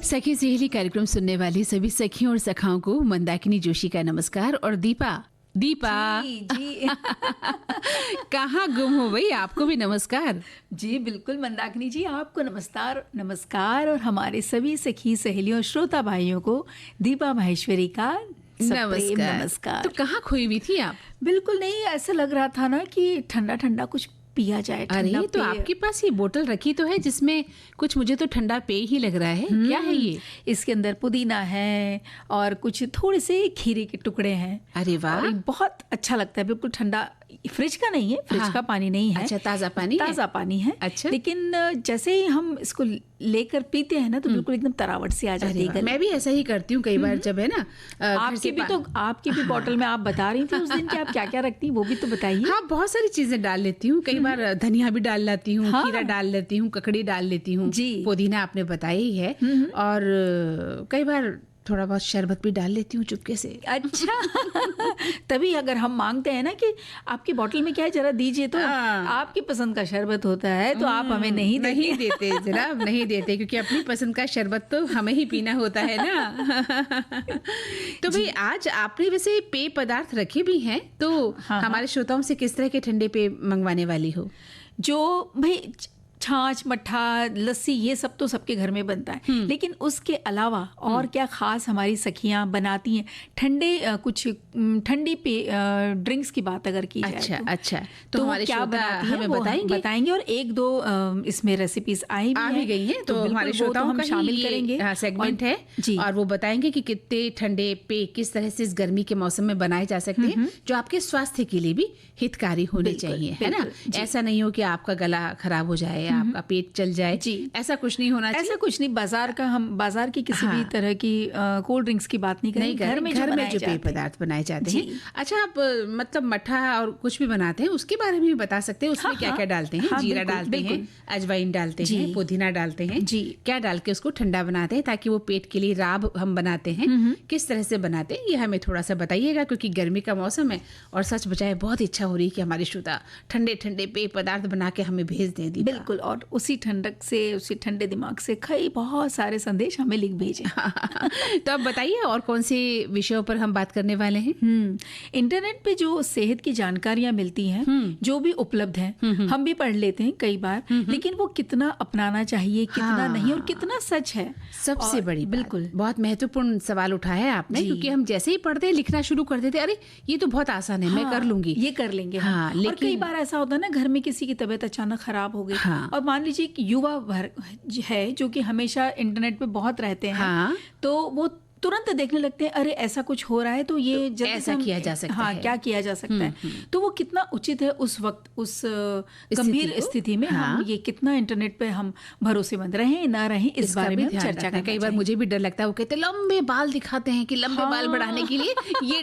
सखी सहेली कार्यक्रम सुनने वाली सभी सखियों और सखाओं को मंदाकिनी जोशी का नमस्कार। और दीपा जी कहाँ गुम हो भाई, आपको भी नमस्कार। जी बिल्कुल मंदाकिनी जी, आपको नमस्कार और हमारे सभी सखी सहेलियों श्रोता भाइयों को दीपा माहेश्वरी का नमस्कार। तो कहाँ खोई हुई थी आप? बिल्कुल नहीं, ऐसा लग रहा था ना कि ठंडा ठंडा कुछ पिया जाए। अरे तो आपके पास ये बोतल रखी तो है जिसमें कुछ, मुझे तो ठंडा पेय ही लग रहा है। क्या है ये? इसके अंदर पुदीना है और कुछ थोड़े से खीरे के टुकड़े हैं। अरे वाह, बहुत अच्छा लगता है, बिल्कुल ठंडा। फ्रिज का नहीं है, फ्रिज का पानी नहीं है। अच्छा, ताज़ा पानी है। अच्छा, लेकिन जैसे ही हम इसको लेकर पीते हैं ना तो बिल्कुल एकदम तरावट सी आ जाती है। मैं भी ऐसा ही करती हूँ कई बार, जब है ना आपकी भी बोतल में आप बता रही थी उस दिन कि आप क्या क्या रखती हैं, वो भी तो बताइए। हाँ, बहुत सारी चीजें डाल लेती हूँ। कई बार धनिया भी डाल लेती हूँ, खीरा डाल लेती हूँ, ककड़ी डाल लेती हूँ, पुदीना आपने बताया ही है, और कई बार थोड़ा बहुत शरबत भी डाल लेती हूँ चुपके से। अच्छा तभी अगर हम मांगते हैं ना कि आपकी बोतल में क्या है जरा दीजिए, तो आपकी पसंद का शरबत होता है तो आप हमें नहीं देते जनाब, नहीं देते, क्योंकि अपनी पसंद का शरबत तो हमें ही पीना होता है ना। तो भाई आज आपने वैसे पेय पदार्थ रखे भी हैं, तो हमारे श्रोताओं से किस तरह के ठंडे पेय मंगवाने वाली हो? जो भाई छाछ, मट्ठा, लस्सी, ये सब तो सबके घर में बनता है, लेकिन उसके अलावा और क्या खास हमारी सखियां बनाती हैं कुछ ठंडी ड्रिंक्स की बात अगर की जाए। अच्छा, तो हमारे क्या बनाती हैं हमें बताएंगे और एक दो इसमें रेसिपीज आ भी गई हैं, तो हमारे श्रोताओं का शामिल करेंगे सेगमेंट है जी, और वो बताएंगे कि कितने ठंडे पेय किस तरह से इस गर्मी के मौसम में बनाए जा सकते हैं, जो आपके स्वास्थ्य के लिए भी हितकारी होने चाहिए, है ना। ऐसा नहीं हो कि आपका गला खराब हो जाए, आपका पेट चल जाए जी, ऐसा कुछ नहीं होना चाहिए। ऐसा कुछ नहीं। बाजार की किसी भी तरह की कोल्ड ड्रिंक्स की बात नहीं करें, घर में जो पेय पदार्थ बनाए जाते हैं। अच्छा, आप मतलब मट्ठा और कुछ भी बनाते हैं उसके बारे में भी बता सकते हैं, उसमें क्या क्या डालते हैं? जीरा डालते हैं, अजवाइन डालते हैं, पुदीना डालते हैं जी, क्या डाल के उसको ठंडा बनाते हैं ताकि वो पेट के लिए राब हम बनाते हैं, किस तरह से बनाते हैं ये हमें थोड़ा सा बताइएगा, क्योंकि गर्मी का मौसम है और सच बचाए बहुत इच्छा हो रही है कि हमारे श्रोता ठंडे ठंडे पेय पदार्थ बना के हमें भेज दें। बिल्कुल, और उसी ठंडक से, उसी ठंडे दिमाग से कई बहुत सारे संदेश हमें लिख भेजें। तो अब बताइए और कौन से विषयों पर हम बात करने वाले हैं? इंटरनेट पे जो सेहत की जानकारियां मिलती हैं, जो भी उपलब्ध हैं, हम भी पढ़ लेते हैं कई बार, लेकिन वो कितना अपनाना चाहिए, कितना नहीं, और कितना सच है, सबसे बड़ी बिल्कुल बहुत महत्वपूर्ण सवाल उठाया है आपने, क्योंकि हम जैसे ही पढ़ते लिखना शुरू कर देते, अरे ये तो बहुत आसान है, मैं कर लूंगी, ये कर लेंगे। और कई बार ऐसा होता है ना, घर में किसी की तबीयत अचानक खराब हो गई, और मान लीजिए कि युवा है जो कि हमेशा इंटरनेट पे बहुत रहते हैं, तो वो तुरंत देखने लगते हैं, अरे ऐसा कुछ हो रहा है तो ये तो ऐसा किया जा सकता है, क्या किया जा सकता है। तो वो कितना उचित है उस वक्त, उस गंभीर स्थिति में हम ये कितना इंटरनेट पे हम भरोसेमंद रहें ना रहें, इस बारे में चर्चा करना। कई बार मुझे भी डर लगता है, वो कहते हैं लंबे बाल दिखाते हैं कि लंबे बाल बढ़ाने के लिए ये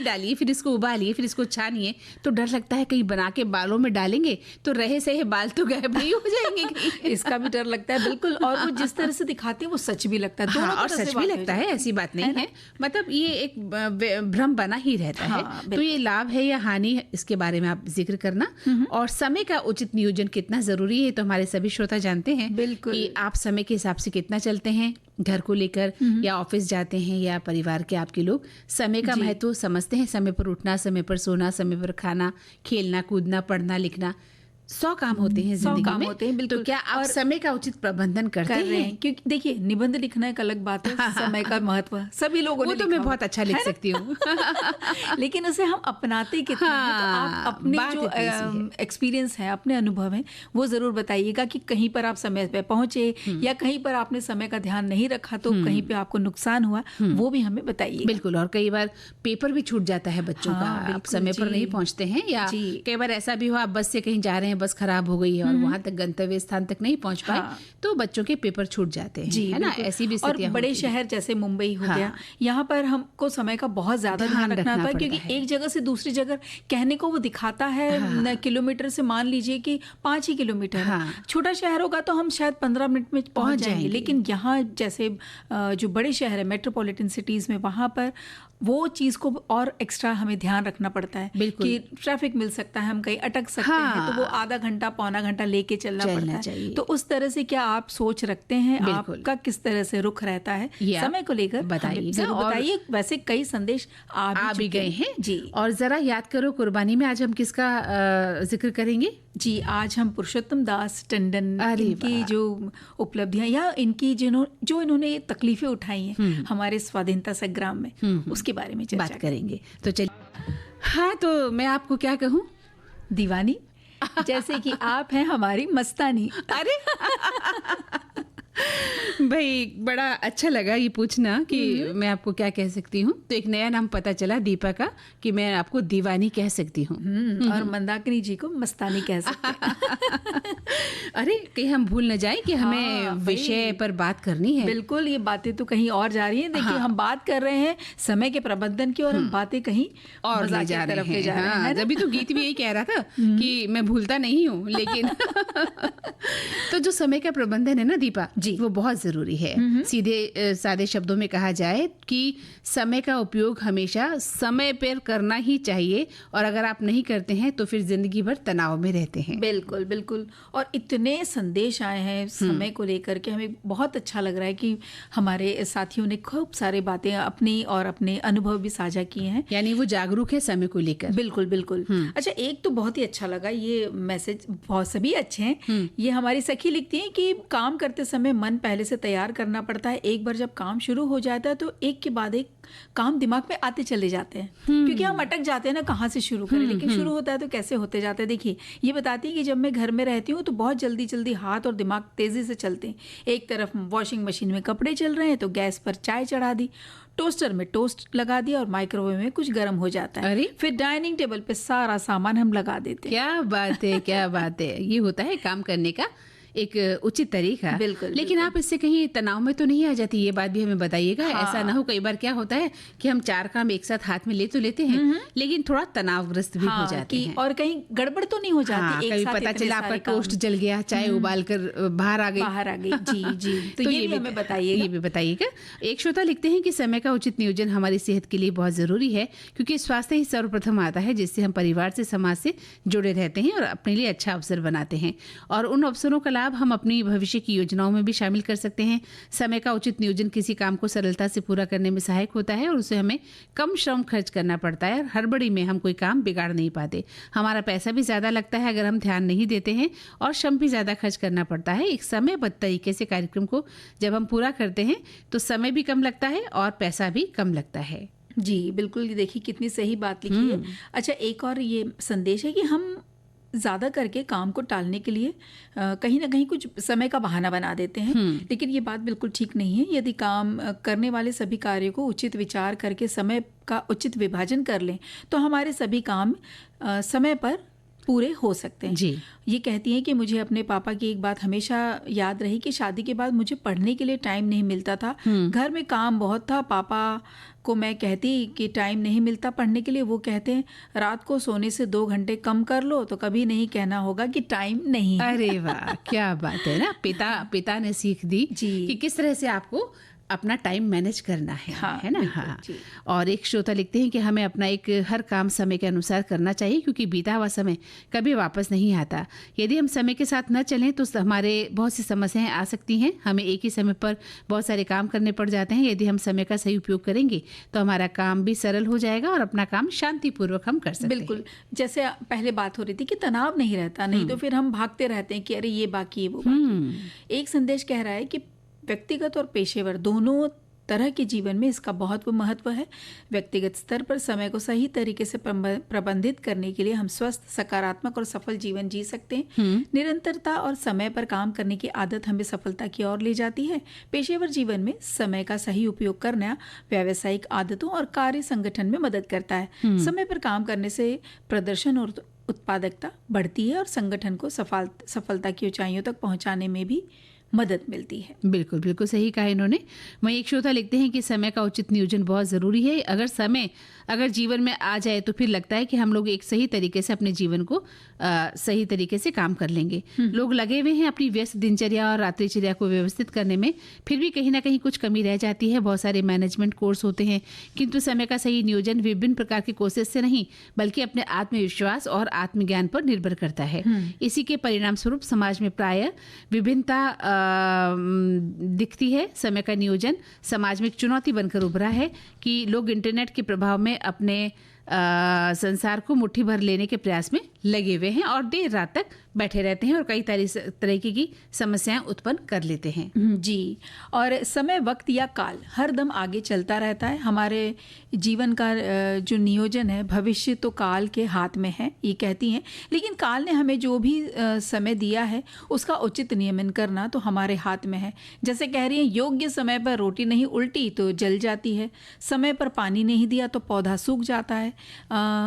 डालिए, फिर इसको उबालिए, फिर इसको छानिए, तो डर लगता है कहीं बना के बालों में डालेंगे तो रहे सहे बाल तो गायब नहीं हो जाएंगे। इसका भी डर लगता है बिल्कुल, और वो जिस तरह से दिखाते हैं वो सच भी लगता है, और सच भी लगता है, ऐसी बात नहीं है, मतलब ये एक भ्रम बना ही रहता है। तो ये लाभ है या हानि, इसके बारे में आप जिक्र करना, और समय का उचित नियोजन कितना जरूरी है, तो हमारे सभी श्रोता जानते हैं बिल्कुल कि आप समय के हिसाब से कितना चलते हैं, घर को लेकर या ऑफिस जाते हैं या परिवार के आपके लोग समय का महत्व समझते हैं। समय पर उठना, समय पर सोना, समय पर खाना, खेलना कूदना, पढ़ना लिखना, 100 काम होते हैं जिंदगी में, होते हैं बिल्कुल। तो क्या आप समय का उचित प्रबंधन करते हैं? क्योंकि देखिए, निबंध लिखना एक अलग बात है, समय का महत्व सभी लोगों ने, वो तो मैं बहुत अच्छा लिख सकती हूँ लेकिन उसे हम अपनाते कितना है, तो आप अपने जो एक्सपीरियंस है, अपने अनुभव है, वो जरूर बताइएगा कि कहीं पर आप समय पे पहुंचे या कहीं पर आपने समय का ध्यान नहीं रखा तो कहीं पे आपको नुकसान हुआ, वो भी हमें बताइए। बिल्कुल, और कई बार पेपर भी छूट जाता है बच्चों का, आप समय पर नहीं पहुंचते हैं, या कई बार ऐसा भी हुआ आप बस से कहीं जा रहे हैं, बस खराब हो गई है और वहां तक गंतव्य स्थान तक नहीं पहुंच पाए, तो बच्चों के पेपर छूट जाते हैं, है ना। ऐसी भी स्थितियां, और बड़े शहर जैसे मुंबई हो गया, यहाँ पर हमको समय का बहुत ज्यादा ध्यान रखना पड़ता है, क्योंकि एक जगह से दूसरी जगह कहने को वो दिखाता है किलोमीटर से, मान लीजिए कि 5 ही किलोमीटर, छोटा शहर होगा तो हम शायद 15 मिनट में पहुंच जाएंगे, लेकिन यहाँ जैसे जो बड़े शहर है, मेट्रोपॉलिटन सिटीज में, वहां पर वो चीज को और एक्स्ट्रा हमें ध्यान रखना पड़ता है कि ट्रैफिक मिल सकता है, हम कहीं अटक सकते हैं, तो वो आधा घंटा पौना घंटा लेके चलना पड़ता है। तो उस तरह से क्या आप सोच रखते हैं, आपका किस तरह से रुख रहता है समय को लेकर? बताइए। वैसे कई संदेश आ भी गए हैं जी। और जरा याद करो, कुर्बानी में आज हम किसका जिक्र करेंगे जी? आज हम पुरुषोत्तम दास टंडन, इनकी जो उपलब्धियां या इनकी जो इन्होंने तकलीफें उठाई हैं हमारे स्वाधीनता संग्राम में, उसके बारे में बात करेंगे। तो चलिए। हाँ, तो मैं आपको क्या कहूँ, दीवानी, जैसे कि आप हैं हमारी मस्तानी। अरे भाई, बड़ा अच्छा लगा ये पूछना कि मैं आपको क्या कह सकती हूँ। तो एक नया नाम पता चला दीपा का कि मैं आपको दीवानी कह सकती हूँ और मंदाकिनी जी को मस्तानी कह सकते हैं। अरे कहीं हम भूल न जाए कि हमें विषय पर बात करनी है। बिल्कुल, ये बातें तो कहीं और जा रही हैं। देखिए, हम बात कर रहे हैं समय के प्रबंधन की और हम बातें कहीं और ले जा रहे हैं। जब तो गीत भी यही कह रहा था कि मैं भूलता नहीं हूँ, लेकिन तो जो समय का प्रबंधन है ना दीपा जी, वो बहुत जरूरी है। सीधे सादे शब्दों में कहा जाए कि समय का उपयोग हमेशा समय पर करना ही चाहिए, और अगर आप नहीं करते हैं तो फिर जिंदगी भर तनाव में रहते हैं। बिल्कुल बिल्कुल। और इतने संदेश आए हैं समय को लेकर के, हमें बहुत अच्छा लग रहा है कि हमारे साथियों ने खूब सारी बातें अपनी और अपने अनुभव भी साझा किए हैं, यानी वो जागरूक है समय को लेकर। बिल्कुल बिल्कुल। अच्छा, एक तो बहुत ही अच्छा लगा ये मैसेज, बहुत सभी अच्छे हैं। ये हमारी सखी लिखती हैं कि काम करते समय मन पहले से तैयार करना पड़ता है। एक बार जब काम शुरू हो जाता है तो एक के बाद एक काम दिमाग में आते चले जाते हैं, क्योंकि हम अटक जाते हैं ना, कहाँ से शुरू करें। लेकिन शुरू होता है तो कैसे होते जाते हैं। देखिए, ये बताती है कि जब मैं घर में रहती हूँ तो बहुत जल्दी जल्दी हाथ और दिमाग तेजी से चलते हैं। एक तरफ वॉशिंग मशीन में कपड़े चल रहे हैं तो गैस पर चाय चढ़ा दी, टोस्टर में टोस्ट लगा दिया और माइक्रोवेव में कुछ गर्म हो जाता है। फिर डाइनिंग टेबल पे सारा सामान हम लगा देते हैं। क्या बात है, क्या बात है। ये होता है काम करने का एक उचित तरीका। बिल्कुल। लेकिन आप इससे कहीं तनाव में तो नहीं आ जाती? ये बात भी हमें बताइएगा। ऐसा ना हो, कई बार क्या होता है कि हम 4 काम एक साथ हाथ में ले तो लेते हैं, लेकिन थोड़ा तनावग्रस्त भी हो जाते हैं, और कहीं गड़बड़ तो नहीं हो जाती। कभी पता चला आपका टोस्ट जल गया, चाय उबाल कर बाहर आ गई। जी जी। तो ये भी हमें बताइएगा। ये भी बताइएगा। एक श्रोता लिखते हैं कि समय का उचित नियोजन हमारी सेहत के लिए बहुत जरूरी है, क्योंकि स्वास्थ्य ही सर्वप्रथम आता है, जिससे हम परिवार से, समाज से जुड़े रहते हैं और अपने लिए अच्छा अवसर बनाते हैं, और उन अवसरों का लाभ हम अपनी भविष्य की योजनाओं में भी शामिल कर सकते हैं। समय का उचित नियोजन किसी काम को सरलता से पूरा करने में सहायक होता है, और उसे हमें कम श्रम खर्च करना पड़ता है, और हड़बड़ी में हम कोई काम बिगाड़ नहीं पाते। हमारा पैसा भी ज़्यादा लगता है अगर हम ध्यान नहीं देते हैं, और श्रम भी ज़्यादा खर्च करना पड़ता है। एक समयबद्ध तरीके से कार्यक्रम को जब हम पूरा करते हैं तो समय भी कम लगता है और पैसा भी कम लगता है। जी बिल्कुल। देखिए, कितनी सही बात लिखी है। अच्छा, एक और ये संदेश है कि हम ज़्यादा करके काम को टालने के लिए कहीं ना कहीं कुछ समय का बहाना बना देते हैं, लेकिन ये बात बिल्कुल ठीक नहीं है। यदि काम करने वाले सभी कार्यों को उचित विचार करके समय का उचित विभाजन कर लें तो हमारे सभी काम समय पर पूरे हो सकते हैं जी। ये कहती हैं कि मुझे अपने पापा की एक बात हमेशा याद रही कि शादी के बाद मुझे पढ़ने के लिए टाइम नहीं मिलता था। घर में काम बहुत था। पापा को मैं कहती कि टाइम नहीं मिलता पढ़ने के लिए, वो कहते हैं रात को सोने से 2 घंटे कम कर लो तो कभी नहीं कहना होगा कि टाइम नहीं है। अरे वाह, क्या बात है ना। पिता ने सीख दी कि किस तरह से आपको अपना टाइम मैनेज करना है। है ना। हाँ। और एक श्रोता लिखते हैं कि हमें अपना एक हर काम समय के अनुसार करना चाहिए, क्योंकि बीता हुआ समय कभी वापस नहीं आता। यदि हम समय के साथ न चलें तो हमारे बहुत सी समस्याएं आ सकती हैं। हमें एक ही समय पर बहुत सारे काम करने पड़ जाते हैं। यदि हम समय का सही उपयोग करेंगे तो हमारा काम भी सरल हो जाएगा और अपना काम शांतिपूर्वक हम कर सकते हैं। बिल्कुल। जैसे पहले बात हो रही थी कि तनाव नहीं रहता, नहीं तो फिर हम भागते रहते हैं कि अरे ये बाकी है वो बाकी। एक संदेश कह रहा है कि व्यक्तिगत और पेशेवर दोनों तरह के जीवन में इसका बहुत महत्व है। व्यक्तिगत स्तर पर समय को सही तरीके से प्रबंधित करने के लिए हम स्वस्थ, सकारात्मक और सफल जीवन जी सकते हैं। निरंतरता और समय पर काम करने की आदत हमें सफलता की ओर ले जाती है। पेशेवर जीवन में समय का सही उपयोग करना व्यावसायिक आदतों और कार्य संगठन में मदद करता है। समय पर काम करने से प्रदर्शन और उत्पादकता बढ़ती है और संगठन को सफलता की ऊंचाइयों तक पहुंचाने में भी मदद मिलती है। बिल्कुल बिल्कुल सही कहा इन्होंने। वहीं एक श्रोता लिखते हैं कि समय का उचित नियोजन बहुत ज़रूरी है। अगर जीवन में आ जाए तो फिर लगता है कि हम लोग एक सही तरीके से अपने जीवन को सही तरीके से काम कर लेंगे। लोग लगे हुए हैं अपनी व्यस्त दिनचर्या और रात्रिचर्या को व्यवस्थित करने में, फिर भी कहीं ना कहीं कुछ कमी रह जाती है। बहुत सारे मैनेजमेंट कोर्स होते हैं, किंतु समय का सही नियोजन विभिन्न प्रकार की कोशिश से नहीं बल्कि अपने आत्मविश्वास और आत्मज्ञान पर निर्भर करता है। इसी के परिणाम स्वरूप समाज में प्रायः विभिन्नता दिखती है। समय का नियोजन समाज में एक चुनौती बनकर उभरा है कि लोग इंटरनेट के प्रभाव में अपने संसार को मुट्ठी भर लेने के प्रयास में लगे हुए हैं और देर रात तक बैठे रहते हैं और कई तरीके की समस्याएं उत्पन्न कर लेते हैं। जी, और समय, वक्त या काल हर दम आगे चलता रहता है। हमारे जीवन का जो नियोजन है भविष्य तो काल के हाथ में है, ये कहती हैं। लेकिन काल ने हमें जो भी समय दिया है उसका उचित नियमन करना तो हमारे हाथ में है। जैसे कह रही हैं, योग्य समय पर रोटी नहीं उल्टी तो जल जाती है, समय पर पानी नहीं दिया तो पौधा सूख जाता है।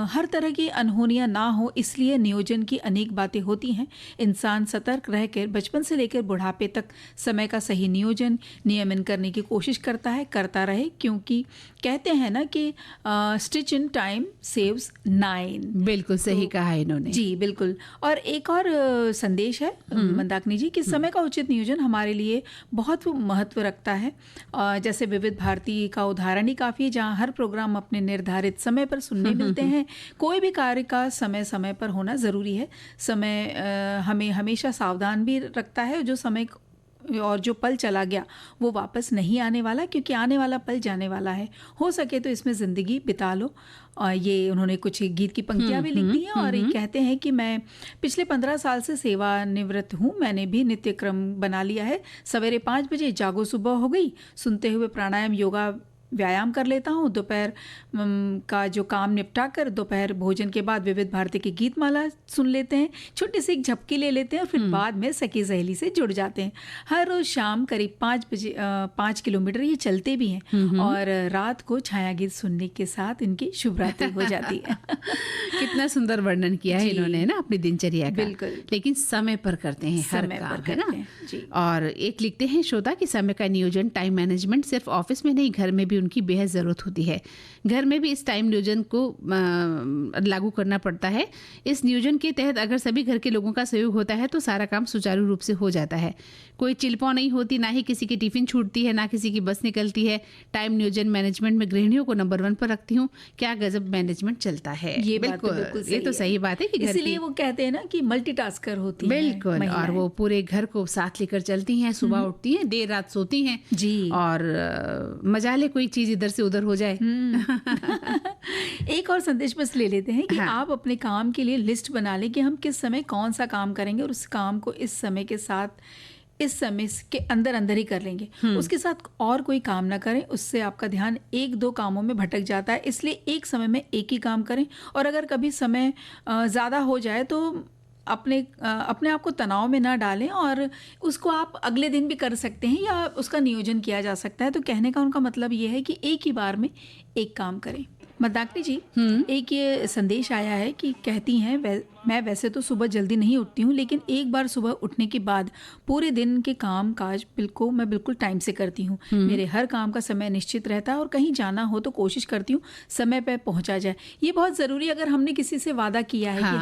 हर तरह की अनहोनियां ना हो इसलिए नियोजन की अनेक बातें होती हैं। इंसान सतर्क रहकर बचपन से लेकर बुढ़ापे तक समय का सही नियमन करने की कोशिश करता रहे, क्योंकि कहते हैं ना कि स्टिच इन टाइम सेव्स 9। बिल्कुल सही कहा इन्होंने। जी बिल्कुल। और एक और संदेश है मंदाकिनी जी कि समय का उचित नियोजन हमारे लिए बहुत महत्व रखता है। जैसे विविध भारती का उदाहरण ही काफ़ी है, जहाँ हर प्रोग्राम अपने निर्धारित समय पर सुनने मिलते हैं। कोई भी कार्य का समय पर होना ज़रूरी है। समय हमें हमेशा सावधान भी रखता है। जो समय और जो पल चला गया वो वापस नहीं आने वाला, क्योंकि आने वाला पल जाने वाला है। हो सके तो इसमें ज़िंदगी बिता लो। और ये उन्होंने कुछ गीत की पंक्तियाँ भी लिख दी हैं और ये कहते हैं कि मैं पिछले 15 साल से सेवानिवृत्त हूँ। मैंने भी नित्य क्रम बना लिया है। सवेरे 5 बजे जागो, सुबह हो गई, सुनते हुए प्राणायाम योगा व्यायाम कर लेता हूँ। दोपहर का जो काम निपटा कर दोपहर भोजन के बाद विविध भारती की गीत माला सुन लेते हैं, छोटी सी एक झपकी ले लेते हैं और फिर बाद में सखी सहेली से जुड़ जाते हैं। हर रोज शाम करीब 5 बजे 5 किलोमीटर ये चलते भी हैं और रात को छाया गीत सुनने के साथ इनकी शुभ रात्रि हो जाती है। कितना सुंदर वर्णन किया है इन्होंने ना अपनी दिनचर्या का। बिल्कुल। लेकिन समय पर करते हैं हर काम, है ना। जी। और एक लिखते हैं श्रोता कि समय का नियोजन, टाइम मैनेजमेंट सिर्फ ऑफिस में नहीं, घर में भी उनकी बेहद ज़रूरत होती है। घर में भी इस टाइम नियोजन को लागू करना पड़ता है। इस नियोजन के तहत अगर सभी घर के लोगों का सहयोग होता है तो सारा काम सुचारू रूप से हो जाता है। कोई चिलपौ नहीं होती, ना ही किसी की टिफिन छूटती है, ना किसी की बस निकलती है। टाइम नियोजन मैनेजमेंट में गृहिणियों को नंबर 1 पर रखती हूँ। क्या गजब मैनेजमेंट चलता है। ये बिल्कुल, ये तो सही बात है कि इसलिए वो कहते हैं ना कि मल्टीटास्कर होती है। बिल्कुल। और वो पूरे घर को साथ लेकर चलती हैं, सुबह उठती हैं, देर रात सोती हैं जी। और मजा ले कोई चीज इधर से उधर हो जाए। एक और संदेश बस ले लेते हैं कि आप अपने काम के लिए लिस्ट बना लें कि हम किस समय कौन सा काम करेंगे और उस काम को इस समय के साथ, इस समय के अंदर ही कर लेंगे। उसके साथ और कोई काम ना करें, उससे आपका ध्यान 1-2 कामों में भटक जाता है। इसलिए एक समय में एक ही काम करें और अगर कभी समय ज़्यादा हो जाए तो अपने आप को तनाव में ना डालें और उसको आप अगले दिन भी कर सकते हैं या उसका नियोजन किया जा सकता है। तो कहने का उनका मतलब ये है कि एक ही बार में एक काम करें। मंदाकिनी जी, एक ये संदेश आया है कि कहती हैं, मैं वैसे तो सुबह जल्दी नहीं उठती हूँ, लेकिन एक बार सुबह उठने के बाद पूरे दिन के काम काज मैं बिल्कुल टाइम से करती हूँ। मेरे हर काम का समय निश्चित रहता है और कहीं जाना हो तो कोशिश करती हूँ समय पर पहुँचा जाए। ये बहुत ज़रूरी है। अगर हमने किसी से वादा किया है कि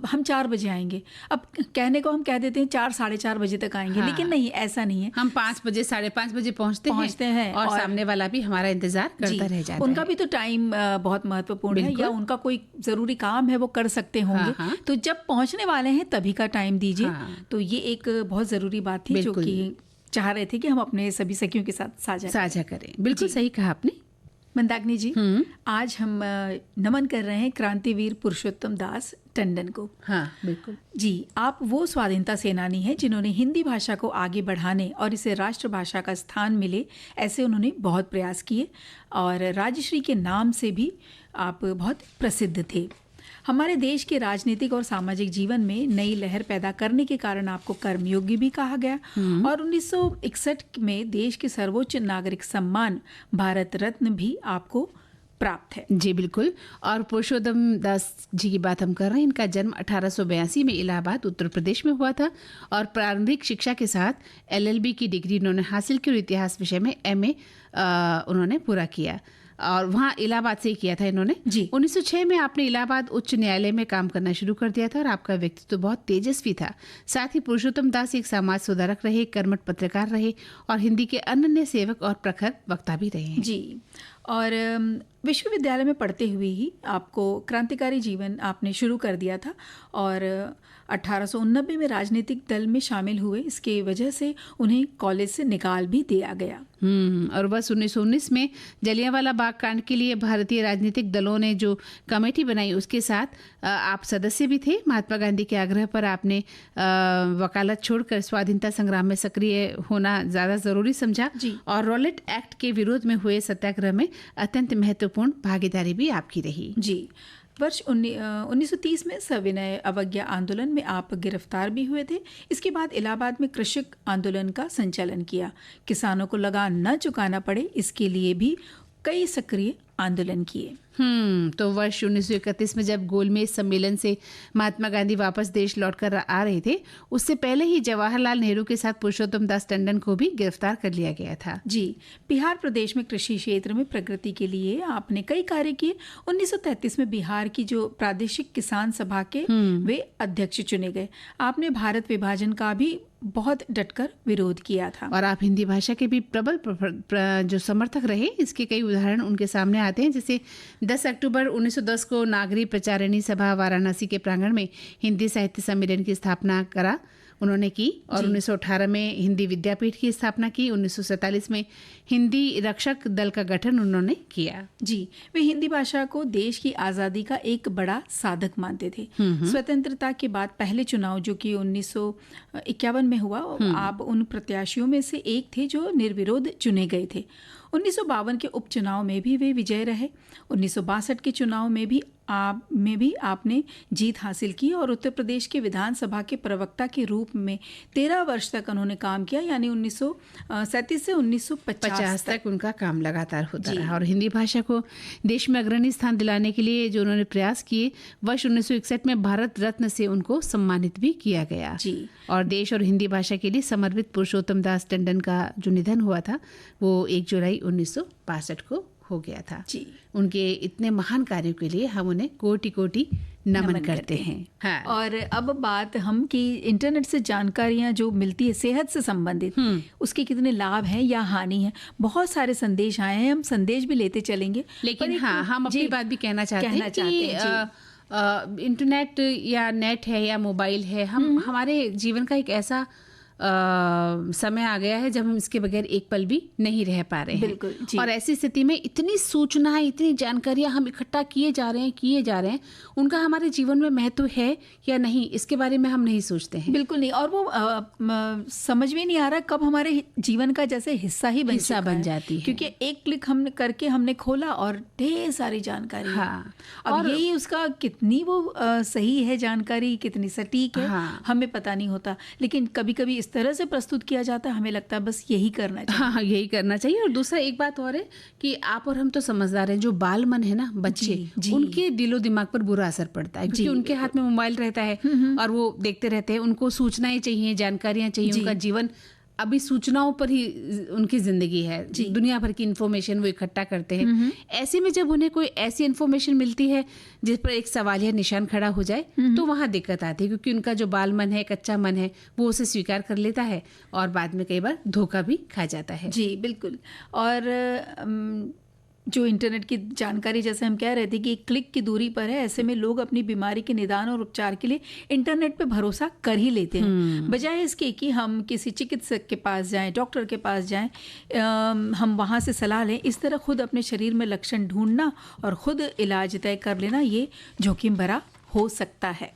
हम 4 बजे आएंगे, अब कहने को हम कह देते हैं 4 साढ़े 4 बजे तक आएंगे, लेकिन नहीं, ऐसा नहीं है। हम 5 बजे 5:30 बजे पहुँचते हैं और सामने वाला भी हमारा इंतजार करता रह जाता है। उनका भी तो टाइम बहुत महत्वपूर्ण है, या उनका कोई ज़रूरी काम है वो कर सकते होंगे। तो जब पहुंचने वाले हैं तभी का टाइम दीजिए। तो ये एक बहुत ज़रूरी बात थी जो कि चाह रहे थे कि हम अपने सभी सखियों के साथ साझा करें। बिल्कुल सही कहा आपने मंदाकिनी जी। आज हम नमन कर रहे हैं क्रांतिवीर पुरुषोत्तम दास टंडन को। हाँ बिल्कुल जी। आप वो स्वाधीनता सेनानी हैं जिन्होंने हिंदी भाषा को आगे बढ़ाने और इसे राष्ट्रभाषा का स्थान मिले, ऐसे उन्होंने बहुत प्रयास किए और राजश्री के नाम से भी आप बहुत प्रसिद्ध थे। हमारे देश के राजनीतिक और सामाजिक जीवन में नई लहर पैदा करने के कारण आपको कर्मयोगी भी कहा गया और 1961 में देश के सर्वोच्च नागरिक सम्मान भारत रत्न भी आपको प्राप्त है। जी बिल्कुल। और पुरुषोत्तम दास जी की बात हम कर रहे हैं। इनका जन्म 1882 में इलाहाबाद उत्तर प्रदेश में हुआ था और प्रारंभिक शिक्षा के साथ LLB की डिग्री इन्होंने हासिल की और इतिहास विषय में MA उन्होंने पूरा किया और वहाँ इलाहाबाद से ही किया था इन्होंने जी। 1906 में आपने इलाहाबाद उच्च न्यायालय में काम करना शुरू कर दिया था और आपका व्यक्तित्व तो बहुत तेजस्वी था। साथ ही पुरुषोत्तम दास एक समाज सुधारक रहे, कर्मठ पत्रकार रहे और हिंदी के अनन्य सेवक और प्रखर वक्ता भी रहे हैं। जी। और विश्वविद्यालय में पढ़ते हुए ही आपको क्रांतिकारी जीवन आपने शुरू कर दिया था और 1889 में राजनीतिक दल में शामिल हुए। इसके वजह से उन्हें कॉलेज से निकाल भी दिया गया। और बस 1919 में जलियांवाला बाग कांड के लिए भारतीय राजनीतिक दलों ने जो कमेटी बनाई उसके साथ आप सदस्य भी थे। महात्मा गांधी के आग्रह पर आपने वकालत छोड़कर स्वाधीनता संग्राम में सक्रिय होना ज़्यादा ज़रूरी समझा और रॉलेट एक्ट के विरोध में हुए सत्याग्रह में अत्यंत महत्वपूर्ण भागीदारी भी आपकी रही। जी। वर्ष 1930 में सविनय अवज्ञा आंदोलन में आप गिरफ्तार भी हुए थे। इसके बाद इलाहाबाद में कृषक आंदोलन का संचालन किया। किसानों को लगान न चुकाना पड़े इसके लिए भी कई सक्रिय आंदोलन किए। तो वर्ष 1931 में जब गोलमेज सम्मेलन से महात्मा गांधी वापस देश लौटकर आ रहे थे, उससे पहले ही जवाहरलाल नेहरू के साथ पुरुषोत्तम दास टंडन को भी गिरफ्तार कर लिया गया था। जी। बिहार प्रदेश में कृषि क्षेत्र में प्रगति के लिए आपने कई कार्य किए। 1933 में बिहार की जो प्रादेशिक किसान सभा के वे अध्यक्ष चुने गए। आपने भारत विभाजन का भी बहुत डटकर विरोध किया था और आप हिंदी भाषा के भी प्रबल जो समर्थक रहे। इसके कई उदाहरण उनके सामने आते हैं। जैसे 10 अक्टूबर 1910 को नागरी प्रचारिणी सभा वाराणसी के प्रांगण में हिंदी साहित्य सम्मेलन की स्थापना करा उन्होंने की और 1918 में हिंदी विद्यापीठ की स्थापना की। 1947 में हिंदी रक्षक दल का गठन उन्होंने किया। जी। वे हिंदी भाषा को देश की आज़ादी का एक बड़ा साधक मानते थे। स्वतंत्रता के बाद पहले चुनाव जो कि 1951 में हुआ, आप उन प्रत्याशियों में से एक थे जो निर्विरोध चुने गए थे। 1952 के उपचुनाव में भी वे विजय रहे। 1962 के चुनाव में भी आपने जीत हासिल की और उत्तर प्रदेश के विधानसभा के प्रवक्ता के रूप में 13 वर्ष तक उन्होंने काम किया, यानी 1937 से 1950 तक उनका काम लगातार होता रहा। और हिंदी भाषा को देश में अग्रणी स्थान दिलाने के लिए जो उन्होंने प्रयास किए, वर्ष 1961 में भारत रत्न से उनको सम्मानित भी किया गया। जी। और देश और हिंदी भाषा के लिए समर्पित पुरुषोत्तम दास टंडन का जो निधन हुआ था वो 1 जुलाई 1962 को हो गया था। जी। उनके इतने महान कार्यों के लिए हम उन्हें कोटि कोटि नमन करते हैं। हाँ। और अब बात हम कि इंटरनेट से जानकारियां जो मिलती है सेहत से संबंधित, उसके कितने लाभ हैं या हानि है। बहुत सारे संदेश आए हैं, हम संदेश भी लेते चलेंगे। लेकिन हाँ, हम अपनी बात भी कहना चाहते हैं कि इंटरनेट या नेट है या मोबाइल है, हम हमारे जीवन का एक ऐसा समय आ गया है जब हम इसके बगैर एक पल भी नहीं रह पा रहे हैं। बिल्कुल जी। और ऐसी स्थिति में इतनी सूचनाएं, इतनी जानकारियां हम इकट्ठा किए जा रहे हैं, उनका हमारे जीवन में महत्व है या नहीं, इसके बारे में हम नहीं सोचते हैं। बिल्कुल नहीं। और वो समझ में नहीं आ रहा कब हमारे जीवन का जैसे हिस्सा बन जाती है, क्योंकि एक क्लिक हमने खोला और ढेर सारी जानकारी। हाँ। अब यही उसका कितनी वो सही है जानकारी, कितनी सटीक है, हमें पता नहीं होता। लेकिन कभी कभी तरह से प्रस्तुत किया जाता है, हमें लगता है बस यही करना चाहिए। हाँ, यही करना चाहिए। और दूसरा एक बात और है कि आप और हम तो समझदार हैं, जो बाल मन है ना, बच्चे, उनके दिलो दिमाग पर बुरा असर पड़ता है, क्योंकि उनके हाथ में मोबाइल रहता है और वो देखते रहते हैं। उनको सूचनाएं चाहिए, जानकारियां चाहिए। उनका जीवन अभी सूचनाओं पर ही उनकी जिंदगी है। दुनिया भर की इन्फॉर्मेशन वो इकट्ठा करते हैं। ऐसे में जब उन्हें कोई ऐसी इन्फॉर्मेशन मिलती है जिस पर एक सवालिया निशान खड़ा हो जाए, तो वहाँ दिक्कत आती है, क्योंकि उनका जो बाल मन है, कच्चा मन है, वो उसे स्वीकार कर लेता है और बाद में कई बार धोखा भी खा जाता है। जी बिल्कुल। और जो इंटरनेट की जानकारी, जैसे हम कह रहे थे कि एक क्लिक की दूरी पर है, ऐसे में लोग अपनी बीमारी के निदान और उपचार के लिए इंटरनेट पे भरोसा कर ही लेते हैं, बजाय इसके कि हम किसी चिकित्सक के पास जाएं, डॉक्टर के पास जाएं, हम वहाँ से सलाह लें। इस तरह खुद अपने शरीर में लक्षण ढूंढना और खुद इलाज तय कर लेना, ये जोखिम भरा हो सकता है।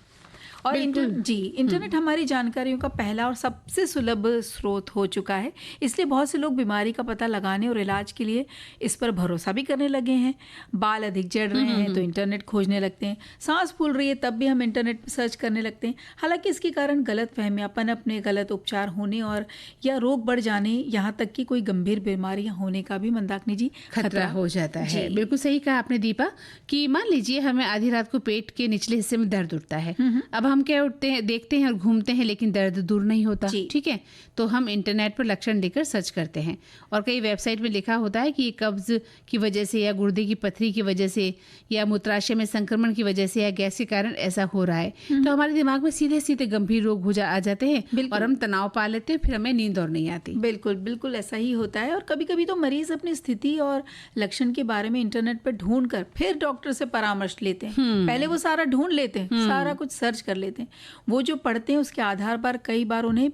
और इंटरनेट हमारी जानकारियों का पहला और सबसे सुलभ स्रोत हो चुका है, इसलिए बहुत से लोग बीमारी का पता लगाने और इलाज के लिए इस पर भरोसा भी करने लगे हैं। बाल अधिक झड़ रहे हैं तो इंटरनेट खोजने लगते हैं, सांस फूल रही है तब भी हम इंटरनेट पर सर्च करने लगते हैं। हालांकि इसके कारण गलत फहमियां, पनपने, गलत उपचार होने और या रोग बढ़ जाने, यहाँ तक कि कोई गंभीर बीमारियां होने का भी मंदाकिनी जी खतरा हो जाता है। बिल्कुल सही कहा आपने दीपा कि मान लीजिए हमें आधी रात को पेट के निचले हिस्से में दर्द उठता है। अब हम क्या उठते हैं, देखते हैं और घूमते हैं, लेकिन दर्द दूर नहीं होता। ठीक है, तो हम इंटरनेट पर लक्षण लेकर सर्च करते हैं और कई वेबसाइट में लिखा होता है कि कब्ज की वजह से या गुर्दे की पथरी की वजह से या मूत्राशय में संक्रमण की वजह से या गैस के कारण ऐसा हो रहा है। तो हमारे दिमाग में सीधे सीधे गंभीर रोग आ जाते हैं और हम तनाव पा लेते हैं, फिर हमें नींद और नहीं आती। बिल्कुल बिल्कुल ऐसा ही होता है। और कभी कभी तो मरीज अपनी स्थिति और लक्षण के बारे में इंटरनेट पर ढूंढ कर फिर डॉक्टर से परामर्श लेते हैं। पहले वो सारा ढूंढ लेते हैं, सारा कुछ सर्च कर लेते हैं। वो जो पढ़ते हैं उसके आधार पर कई बार उन्हें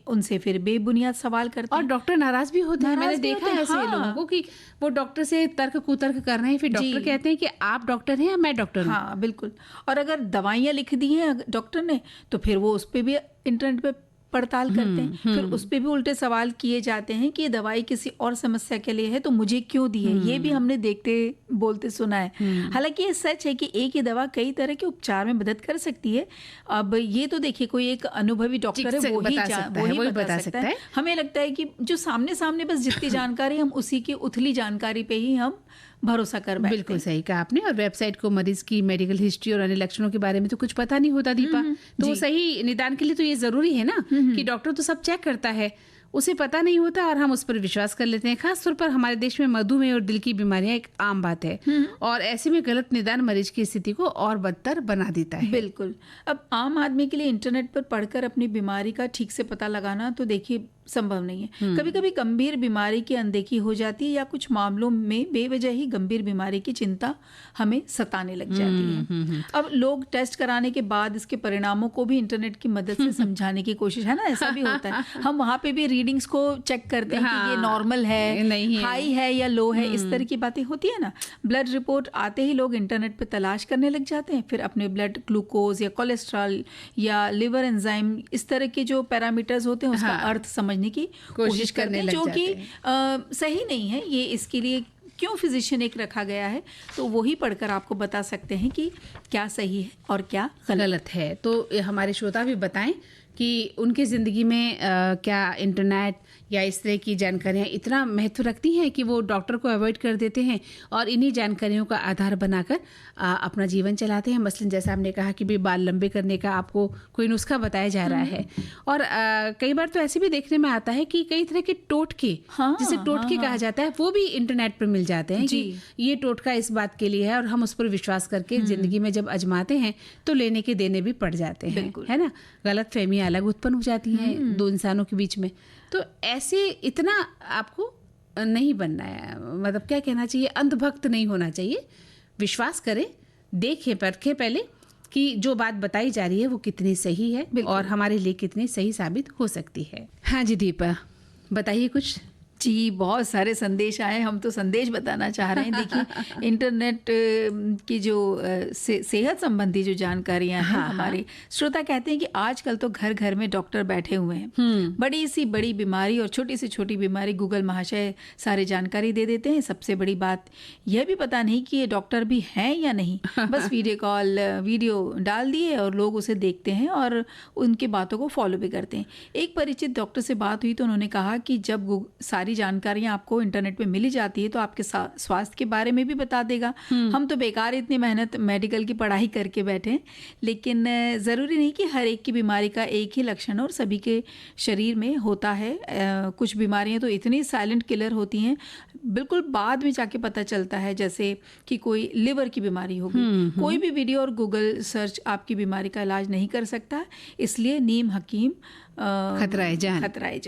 उनसे फिर बेबुनियाद सवाल करते हैं और डॉक्टर नाराज भी होते हैं। मैंने देखा है ऐसे लोगों को कि वो डॉक्टर से तर्क कुतर्क कर रहे हैं, फिर डॉक्टर कहते हैं कि आप डॉक्टर हैं या मैं डॉक्टर हूँ। हाँ बिल्कुल। और अगर दवाइयाँ लिख दी हैं डॉक्टर ने तो फिर वो उस पर भी इंटरनेट पे पड़ताल करते हैं, फिर उस पे भी उल्टे सवाल किए जाते हैं कि ये दवाई किसी और समस्या के लिए है तो मुझे क्यों दी है। ये भी हमने देखते बोलते सुना है। हालांकि ये सच है कि एक ही दवा कई तरह के उपचार में मदद कर सकती है। अब ये तो देखिए कोई एक अनुभवी डॉक्टर है वो ही बता सकता है। हमें लगता है कि जो सामने सामने बस जितनी जानकारी हम उसी की उथली जानकारी पे ही हम भरोसा कर बैठते। बिल्कुल सही कहा आपने। और वेबसाइट को मरीज की मेडिकल हिस्ट्री और अन्य लक्षणों के बारे में तो कुछ पता नहीं होता दीपा। तो सही निदान के लिए तो ये जरूरी है ना कि डॉक्टर तो सब चेक करता है, उसे पता नहीं होता और हम उस पर विश्वास कर लेते हैं। खास तौर पर हमारे देश में मधुमेह और दिल की बीमारियां एक आम बात है और ऐसे में गलत निदान मरीज की स्थिति को और बदतर बना देता है। बिल्कुल। अब आम आदमी के लिए इंटरनेट पर पढ़कर अपनी बीमारी का ठीक से पता लगाना तो देखिए संभव नहीं है। कभी कभी गंभीर बीमारी की अनदेखी हो जाती है या कुछ मामलों में बेवजह ही गंभीर बीमारी की चिंता हमें सताने लग जाती है। अब लोग टेस्ट कराने के बाद इसके परिणामों को भी इंटरनेट की मदद से समझाने की कोशिश, है ना, ऐसा भी होता है। हम वहाँ पे भी रीडिंग्स को चेक करते हैं कि ये नॉर्मल है, नहीं है, हाई है या लो है, इस तरह की बातें होती है ना। ब्लड रिपोर्ट आते ही लोग इंटरनेट पे तलाश करने लग जाते हैं, फिर अपने ब्लड ग्लूकोज या कोलेस्ट्रॉल या लिवर एंजाइम, इस तरह के जो पैरामीटर्स होते हैं उसका अर्थ समझने की कोशिश करते हैं, जो कि सही नहीं है। ये इसके लिए क्यों फिजिशियन एक रखा गया है, तो वही पढ़कर आपको बता सकते हैं कि क्या सही है और क्या गलत है। तो हमारे श्रोता भी बताएं कि उनकी ज़िंदगी में क्या इंटरनेट या इस तरह की जानकारियाँ इतना महत्व रखती हैं कि वो डॉक्टर को अवॉइड कर देते हैं और इन्हीं जानकारियों का आधार बनाकर अपना जीवन चलाते हैं। मसलन जैसा आपने कहा कि भी बाल लंबे करने का आपको कोई नुस्खा बताया जा रहा है और कई बार तो ऐसे भी देखने में आता है कि कई तरह के टोटके, जिसे टोटके कहा जाता है, वो भी इंटरनेट पर मिल जाते हैं कि ये टोटका इस बात के लिए है और हम उस पर विश्वास करके ज़िंदगी में जब आजमाते हैं तो लेने के देने भी पड़ जाते हैं, है ना। गलत फहमियाँ अलग उत्पन्न हो जाती हैं दो इंसानों के बीच में। तो ऐसे इतना आपको नहीं बनना है, मतलब क्या कहना चाहिए, अंधभक्त नहीं होना चाहिए। विश्वास करें, देखें, परखें पहले कि जो बात बताई जा रही है वो कितनी सही है और हमारे लिए कितनी सही साबित हो सकती है। हाँ जी दीपा, बताइए कुछ। जी, बहुत सारे संदेश आए, हम तो संदेश बताना चाह रहे हैं। देखिए इंटरनेट की जो सेहत संबंधी जो जानकारियां हैं, हमारे श्रोता कहते हैं कि आजकल तो घर घर में डॉक्टर बैठे हुए हैं। बड़ी सी बड़ी बीमारी और छोटी से छोटी बीमारी गूगल महाशय सारी जानकारी दे देते हैं। सबसे बड़ी बात यह भी पता नहीं कि ये डॉक्टर भी हैं या नहीं, बस वीडियो डाल दिए और लोग उसे देखते हैं और उनकी बातों को फॉलो भी करते हैं। एक परिचित डॉक्टर से बात हुई तो उन्होंने कहा कि जब सारी जानकारियां आपको इंटरनेट पे मिली जाती है तो आपके स्वास्थ्य के बारे में भी बता देगा। हम तो बेकार इतनी मेहनत मेडिकल की पढ़ाई करके बैठे हैं, लेकिन ज़रूरी नहीं कि हर एक की बीमारी का एक ही लक्षण और सभी के शरीर में होता है। कुछ बीमारियां तो इतनी साइलेंट किलर होती हैं, बिल्कुल बाद में जाके पता चलता है, जैसे कि कोई लिवर की बीमारी होगी। कोई भी वीडियो और गूगल सर्च आपकी बीमारी का इलाज नहीं कर सकता, इसलिए नीम हकीम खतराए जान।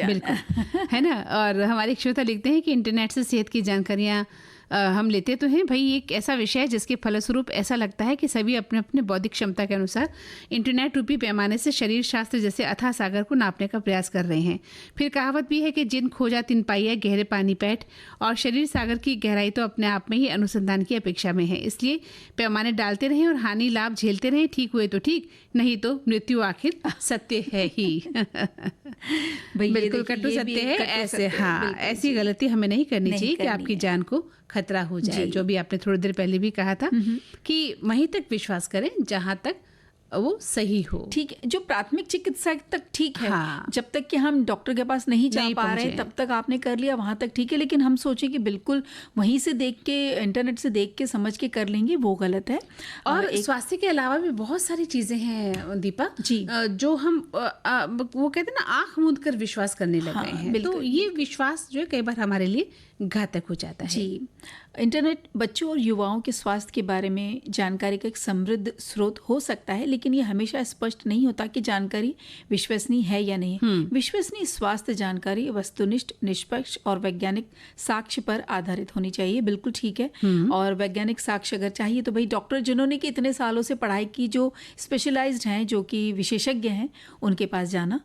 बिल्कुल है ना। और हमारे श्रोता लिखते हैं कि इंटरनेट से सेहत की जानकारियाँ हम लेते तो हैं भाई, एक ऐसा विषय है जिसके फलस्वरूप ऐसा लगता है कि सभी अपने अपने बौद्धिक क्षमता के अनुसार इंटरनेट रूपी पैमाने से शरीर शास्त्र जैसे अथाह सागर को नापने का प्रयास कर रहे हैं। फिर कहावत भी है कि जिन खोजा तिन पाइया, गहरे पानी पैठ, और शरीर सागर की गहराई तो अपने आप में ही अनुसंधान की अपेक्षा में है। इसलिए पैमाने डालते रहें और हानि लाभ झेलते रहें। ठीक हुए तो ठीक, नहीं तो मृत्यु आखिर सत्य है ही। बिल्कुल कटु सत्य है। ऐसे हाँ, ऐसी गलती हमें नहीं करनी चाहिए कि आपकी जान को खतरा हो जाए। जो भी आपने थोड़ी देर पहले भी कहा था कि वहीं तक विश्वास करें जहां तक वो सही हो। ठीक है, जो प्राथमिक चिकित्सा तक ठीक है। हाँ। जब तक कि हम डॉक्टर के पास नहीं जा पा रहे तब तक आपने कर लिया, वहां तक ठीक है। लेकिन हम सोचे कि बिल्कुल वहीं से देख के, इंटरनेट से देख के समझ के कर लेंगे, वो गलत है। और स्वास्थ्य के अलावा भी बहुत सारी चीजें हैं दीपा जी, जो हम वो कहते हैं ना, आंख मूंद कर विश्वास करने लग गए हैं। तो ये विश्वास जो है कई बार हमारे लिए घातक हो जाता है। जी, इंटरनेट बच्चों और युवाओं के स्वास्थ्य के बारे में जानकारी का एक समृद्ध स्रोत हो सकता है, लेकिन ये हमेशा स्पष्ट नहीं होता कि जानकारी विश्वसनीय है या नहीं। विश्वसनीय स्वास्थ्य जानकारी वस्तुनिष्ठ, निष्पक्ष और वैज्ञानिक साक्ष्य पर आधारित होनी चाहिए। बिल्कुल ठीक है। और वैज्ञानिक साक्ष्य अगर चाहिए तो भाई डॉक्टर जिन्होंने कि इतने सालों से पढ़ाई की, जो स्पेशलाइज्ड हैं, जो कि विशेषज्ञ हैं, उनके पास जाना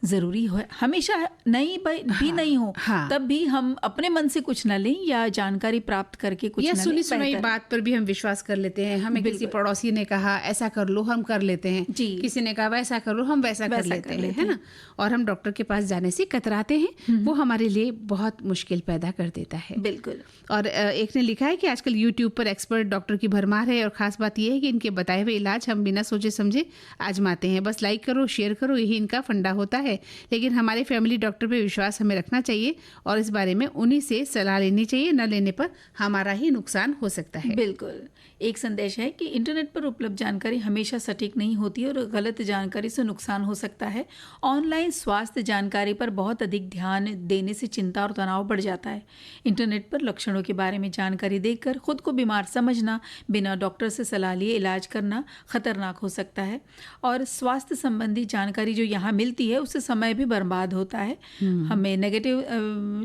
जरूरी है। हमेशा नहीं भी नहीं हो तब भी हम अपने मन से कुछ न लें या जानकारी प्राप्त करके कुछ या सुनी सुनाई बात पर भी हम विश्वास कर लेते हैं। हमें किसी पड़ोसी ने कहा ऐसा कर लो, हम कर लेते हैं। किसी ने कहा वैसा कर लो, हम वैसा कर लेते हैं, है ना। और हम डॉक्टर के पास जाने से कतराते हैं। वो हमारे लिए बहुत मुश्किल पैदा कर देता है। बिल्कुल। और एक ने लिखा है कि आजकल यूट्यूब पर एक्सपर्ट डॉक्टर की भरमार है, और खास बात यह है कि इनके बताए हुए इलाज हम बिना सोचे समझे आजमाते हैं। बस लाइक करो, शेयर करो, यही इनका फंडा होता है। लेकिन हमारे फैमिली डॉक्टर पे विश्वास हमें रखना चाहिए और इस बारे में उन्हीं से सलाह लेनी चाहिए। न लेने पर हमारा ही नुकसान हो सकता है। बिल्कुल। एक संदेश है कि इंटरनेट पर उपलब्ध जानकारी हमेशा सटीक नहीं होती और गलत जानकारी से नुकसान हो सकता है। ऑनलाइन स्वास्थ्य जानकारी पर बहुत अधिक ध्यान देने से चिंता और तनाव बढ़ जाता है। इंटरनेट पर लक्षणों के बारे में जानकारी देखकर खुद को बीमार समझना, बिना डॉक्टर से सलाह लिए इलाज करना खतरनाक हो सकता है। और स्वास्थ्य संबंधी जानकारी जो यहाँ मिलती है उससे समय भी बर्बाद होता है। हमें नेगेटिव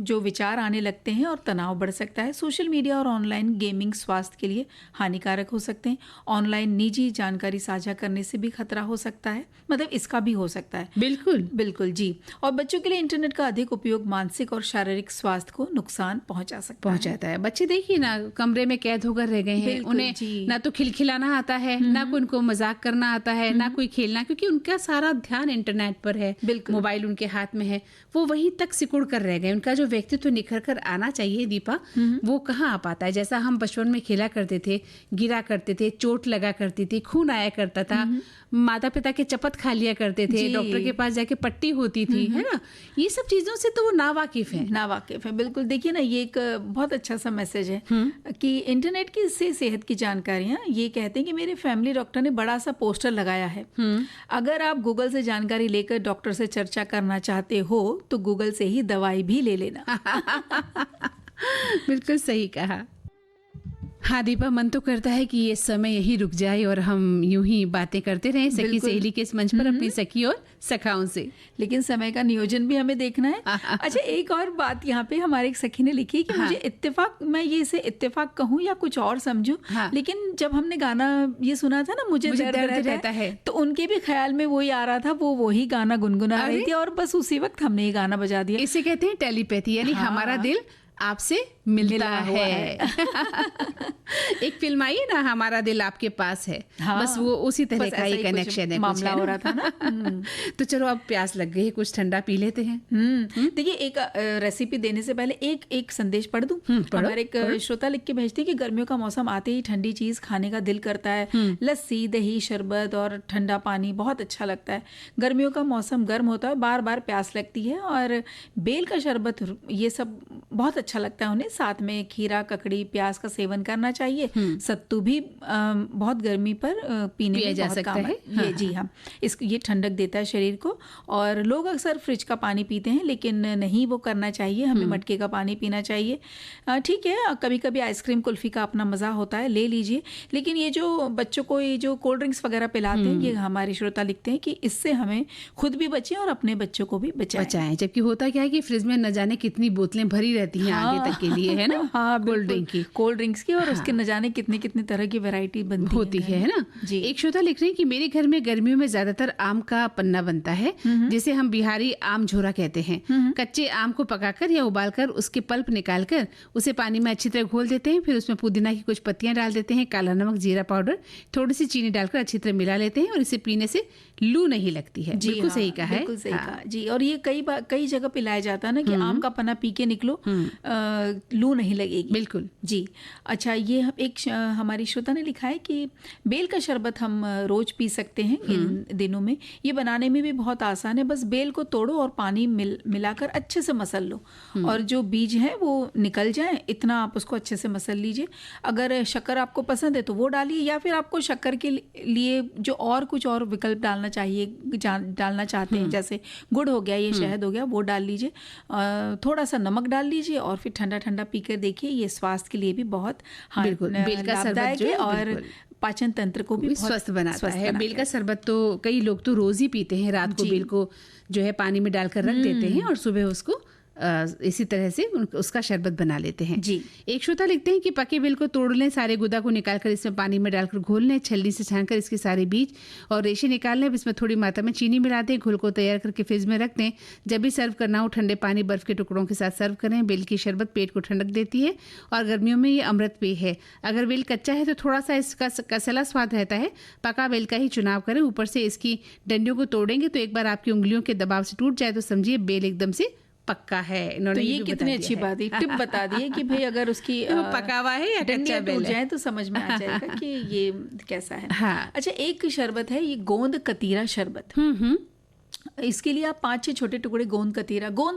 जो विचार आने लगते हैं और तनाव बढ़ सकता है। सोशल मीडिया और ऑनलाइन गेमिंग स्वास्थ्य के लिए हानिकारक हो सकते हैं। ऑनलाइन निजी जानकारी साझा करने से भी खतरा हो सकता है, मतलब इसका भी हो सकता है। बिल्कुल बिल्कुल जी। और बच्चों के लिए इंटरनेट का अधिक उपयोग मानसिक और शारीरिक स्वास्थ्य को नुकसान पहुंचाता है। बच्चे देखिए ना, कमरे में कैद होकर रह गए हैं। उन्हें ना तो खिलखिलाना आता है, ना कोई उनको मजाक करना आता है, ना कोई खेलना, क्योंकि उनका सारा ध्यान इंटरनेट पर है। मोबाइल उनके हाथ में है, वो वहीं तक सिकुड़ कर रह गए। उनका जो व्यक्तित्व निखर कर आना चाहिए दीपा, वो कहाँ आ पाता है। जैसा हम बचपन में खेला करते थे, गिरा करते थे, चोट लगा करती थी, खून आया करता था, माता पिता के चपत खा लिया करते थे, डॉक्टर के पास जाके पट्टी होती थी, है ना। ये सब चीजों से तो वो नावाकिफ है। बिल्कुल। देखिए ना, ये एक बहुत अच्छा सा मैसेज है कि इंटरनेट की से सेहत की जानकारियां, ये कहते हैं कि मेरे फैमिली डॉक्टर ने बड़ा सा पोस्टर लगाया है, अगर आप गूगल से जानकारी लेकर डॉक्टर से चर्चा करना चाहते हो तो गूगल से ही दवाई भी ले लेना। बिल्कुल सही कहा। हाँ दीपा, मन तो करता है कि ये समय यही रुक जाए और हम यूं ही बातें करते रहें सखी सहेली के इस मंच पर अपनी सखी और सखाओं से। लेकिन समय का नियोजन भी हमें देखना है। अच्छा, एक और बात यहाँ पे हमारे एक सखी ने लिखी कि मुझे इत्तेफाक, मैं ये इसे इत्तेफाक कहूँ या कुछ और समझूं, लेकिन जब हमने गाना ये सुना था ना, मुझे दर्द रहता है, तो उनके भी ख्याल में वही आ रहा था, वो वही गाना गुनगुना रही थी और बस उसी वक्त हमने ये गाना बजा दिया। इसे कहते हैं टेलीपैथी, यानी हमारा दिल आपसे मिलता है। एक फिल्म आई ना, हमारा दिल आपके पास है। बस वो उसी तरह का ही कनेक्शन है, मामला हो रहा था ना। तो चलो, अब प्यास लग गई है, कुछ ठंडा पी लेते हैं। देखिए, एक रेसिपी देने से पहले एक संदेश पढ़ दूं। हमारे एक श्रोता लिख के भेजते हैं कि गर्मियों का मौसम आते ही ठंडी चीज खाने का दिल करता है। लस्सी, दही, शरबत और ठंडा पानी बहुत अच्छा लगता है। गर्मियों का मौसम गर्म होता है, बार बार प्यास लगती है, और बेल का शरबत, ये सब बहुत अच्छा लगता है उन्हें। साथ में खीरा, ककड़ी, प्याज का सेवन करना चाहिए। सत्तू भी बहुत गर्मी पर पीने में जा सकता है। ये जी हाँ, ये ठंडक देता है शरीर को। और लोग अक्सर फ्रिज का पानी पीते हैं, लेकिन नहीं वो करना चाहिए, हमें मटके का पानी पीना चाहिए। ठीक है, कभी कभी आइसक्रीम, कुल्फी का अपना मजा होता है, ले लीजिए, लेकिन ये जो बच्चों को ये जो कोल्ड ड्रिंक्स वगैरह पिलाते हैं, ये हमारे श्रोता लिखते हैं कि इससे हमें खुद भी बचें और अपने बच्चों को भी बचाएं। जबकि होता क्या है कि फ्रिज में न जाने कितनी बोतलें भरी रहती हैं आगे तक के लिए। होती है ना। हाँ, कोल्ड ड्रिंक की, कोल्ड ड्रिंक्स की, और उसके न जाने कितने कितने तरह की वैरायटी बनती होती है ना जी। एक श्रोता लिख रहे हैं कि मेरे घर में गर्मियों में ज्यादातर आम का पन्ना बनता है, जिसे हम बिहारी आम झोरा कहते हैं। कच्चे आम को पकाकर या उबालकर उसके पल्प निकालकर उसे पानी में अच्छी तरह घोल देते हैं, फिर उसमें पुदीना की कुछ पत्तियां डाल देते हैं, काला नमक, जीरा पाउडर, थोड़ी सी चीनी डालकर अच्छी तरह मिला लेते हैं और इसे पीने से लू नहीं लगती है। बिल्कुल सही कहा है, बिल्कुल सही कहा जी। और ये कई जगह पिलाया जाता है ना कि आम का पन्ना पी के निकलो, लू नहीं लगेगी। बिल्कुल जी। अच्छा, ये एक हमारी श्रोता ने लिखा है कि बेल का शरबत हम रोज पी सकते हैं इन दिनों में। ये बनाने में भी बहुत आसान है, बस बेल को तोड़ो और पानी मिलाकर अच्छे से मसल लो और जो बीज है वो निकल जाए, इतना आप उसको अच्छे से मसल लीजिए। अगर शक्कर आपको पसंद है तो वो डालिए, या फिर आपको शक्कर के लिए जो और कुछ और विकल्प डालना चाहते हैं, जैसे गुड़ हो गया, ये शहद हो गया, वो डाल लीजिए। थोड़ा सा नमक डाल लीजिए और फिर ठंडा ठंडा पीकर देखिए। ये स्वास्थ्य के लिए भी बहुत लाभदायक है और पाचन तंत्र को भी स्वस्थ बनाता है। बेल का शरबत तो कई लोग तो रोज ही पीते हैं, रात को बेल को जो है पानी में डालकर रख देते हैं और सुबह उसको इसी तरह से उसका शरबत बना लेते हैं जी। एक श्रोता लिखते हैं कि पके बेल को तोड़ लें, सारे गुदा को निकालकर इसमें पानी में डालकर घोल लें, छलनी से छानकर इसके सारे बीज और रेशे निकाल लें, इसमें थोड़ी मात्रा में चीनी मिला दें, घोल को तैयार करके फ्रिज में रख दें। जब भी सर्व करना हो ठंडे पानी बर्फ के टुकड़ों के साथ सर्व करें। बेल की शरबत पेट को ठंडक देती है और गर्मियों में ये अमृत पेय है। अगर बेल कच्चा है तो थोड़ा सा इसका कसला स्वाद रहता है, पका बेल का ही चुनाव करें। ऊपर से इसकी डंडियों को तोड़ेंगे तो एक बार आपकी उंगलियों के दबाव से टूट जाए तो समझिए बेल एकदम से पक्का है। इन्होंने तो ये कितनी अच्छी बात है, टिप बता दी है कि भाई अगर उसकी पका हुआ है या कच्चा बेल जाए तो समझ में आ जाएगा कि ये कैसा है। हाँ। अच्छा, एक शरबत है ये गोंद कतीरा शरबत। इसके लिए आप 5-6 छोटे टुकड़े गोंद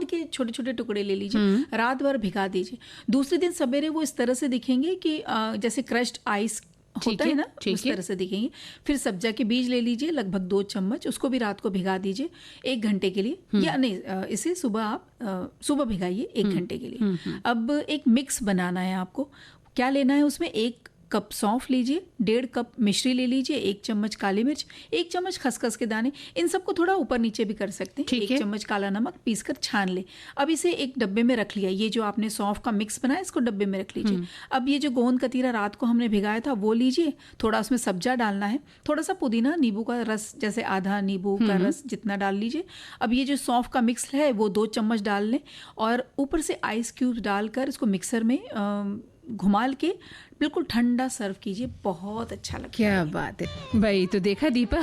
के छोटे छोटे टुकड़े ले लीजिए, रात भर भिगा दीजिए। दूसरे दिन सवेरे वो इस तरह से दिखेंगे कि जैसे क्रश्ड आइस होता है ना, उस तरह से दिखेंगे। फिर सब्जा के बीज ले लीजिए लगभग 2 चम्मच, उसको भी रात को भिगा दीजिए 1 घंटे के लिए, या नहीं इसे सुबह भिगाइए 1 घंटे के लिए। अब एक मिक्स बनाना है आपको। क्या लेना है उसमें? 1 कप सौंफ लीजिए, 1.5 कप मिश्री ले लीजिए, 1 चम्मच काली मिर्च, 1 चम्मच खसखस के दाने, इन सबको थोड़ा ऊपर नीचे भी कर सकते हैं। 1 चम्मच काला नमक पीसकर छान ले। अब इसे एक डब्बे में रख लिया। ये जो आपने सौंफ का मिक्स बनाया इसको डब्बे में रख लीजिए। अब ये जो गोंद कतीरा रात को हमने भिगाया था वो लीजिए, थोड़ा उसमें सब्जा डालना है, थोड़ा सा पुदीना, नींबू का रस, जैसे आधा नींबू का रस जितना डाल लीजिए। अब ये जो सौंफ का मिक्स है वो 2 चम्मच डाल लें और ऊपर से आइस क्यूब्स डालकर इसको मिक्सर में घुमाल के बिल्कुल ठंडा सर्व कीजिए, बहुत अच्छा लगता है। क्या बात है भाई। तो देखा दीपा,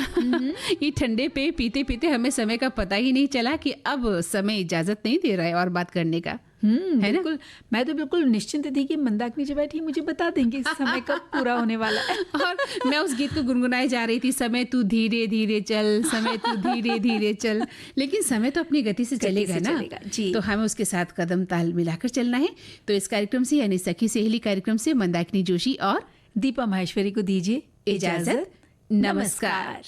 ये ठंडे पे पीते पीते हमें समय का पता ही नहीं चला कि अब समय इजाजत नहीं दे रहा है और बात करने का, है ना? मैं तो बिल्कुल निश्चिंत थी कि मंदाकिनी जी बैठी मुझे बता देंगे समय कब पूरा होने वाला है। और मैं उस गीत को गुनगुनाए जा रही थी, समय तू धीरे धीरे चल, समय तू धीरे धीरे चल। लेकिन समय तो अपनी गति से चलेगा ना जी। तो हमें उसके साथ कदम ताल मिलाकर चलना है। तो इस कार्यक्रम से यानी सखी सहेली कार्यक्रम से मंदाकिनी जोशी और दीपा माहेश्वरी को दीजिए इजाजत। नमस्कार।